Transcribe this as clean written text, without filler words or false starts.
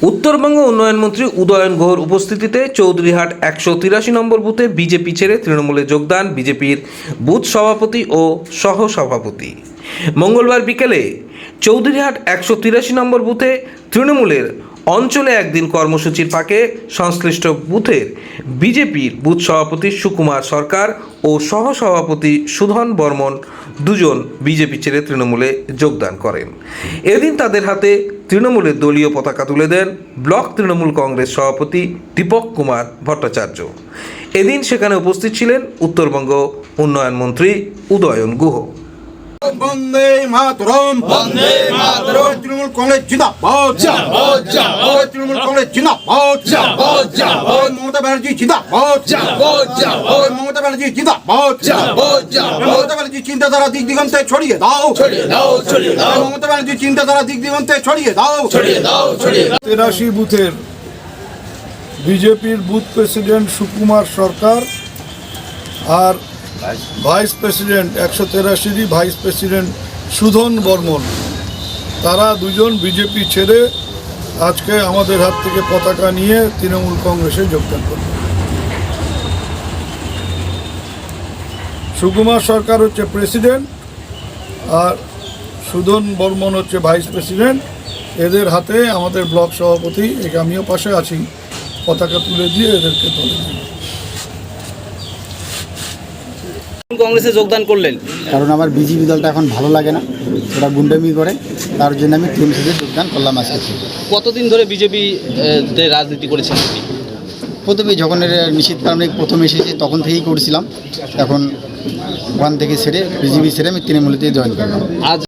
উত্তরবঙ্গ উন্নয়ন মন্ত্রী উদয়ন গুহর উপস্থিতিতে চৌধুরীহাট ১৮৩ নম্বর বুথে বিজেপি ছেড়ে তৃণমূলে যোগদান বিজেপির বুথ সভাপতি ও সহসভাপতি। মঙ্গলবার বিকেলে চৌধুরীহাট ১৮৩ নম্বর বুথে তৃণমূলের অঞ্চলে একদিন কর্মসূচির ফাঁকে সংশ্লিষ্ট বুথের বিজেপির বুথ সভাপতি সুকুমার সরকার ও সহসভাপতি সুধন বর্মন দুজন বিজেপি ছেড়ে তৃণমূলে যোগদান করেন। এদিন তাদের হাতে তৃণমূলের দলীয় পতাকা তুলে দেন ব্লক তৃণমূল কংগ্রেস সভাপতি দীপক কুমার ভট্টাচার্য। এদিন সেখানে উপস্থিত ছিলেন উত্তরবঙ্গ উন্নয়ন মন্ত্রী উদয়ন গুহ। বন্দে মাতরম, বন্দে মাতরম। তৃণমূল কংগ্রেস জিন্দাবাদ, জিন্দাবাদ, জিন্দাবাদ। তৃণমূল কংগ্রেস জিন্দাবাদ, জিন্দাবাদ, জিন্দাবাদ। মমতা ব্যানার্জি জিন্দাবাদ, জিন্দাবাদ, জিন্দাবাদ। মমতা ব্যানার্জি জিন্দাবাদ, জিন্দাবাদ, জিন্দাবাদ। মমতা ব্যানার্জি চিন্তাধারা দিক দিগন্তে ছড়িয়ে দাও, ছড়িয়ে দাও, ছড়িয়ে দাও। মমতা ব্যানার্জি চিন্তাধারা দিক দিগন্তে ছড়িয়ে দাও, ছড়িয়ে দাও, ছড়িয়ে দাও। ৮৩ বুথের বিজেপির বুথ প্রেসিডেন্ট সুকুমার সরকার আর vice president ১৮৩ vice president Sudhan Barman, তারা দুজন বিজেপি ছেড়ে আজকে আমাদের হাত থেকে পতাকা নিয়ে তৃণমূল কংগ্রেসে যোগদান করবে। সুকুমার সরকার হচ্ছে প্রেসিডেন্ট আর সুধন বর্মন হচ্ছে ভাইস প্রেসিডেন্ট। এদের হাতে আমাদের ব্লক সভাপতি, আমিও পাশে আছি, পতাকা তুলে দিয়ে এদেরকে দলে দিই। কংগ্রেসে যোগদান করলেন কারণ আমার বিজেপি দলটা এখন ভালো লাগে না, ওরা গুন্ডামি করে, তার জন্য আমি টিএমসিতে যোগদান করলাম আজকে। কতদিন ধরে বিজেপি রাজনীতি করেছেন আপনি? প্রথমে যখন নিশ্চিত কারণে প্রথমে এসেছি তখন থেকেই করছিলাম, এখন ওখান থেকে ছেড়ে বিজেপি ছেড়ে আমি তৃণমূলতে জয়েন করলাম। আজ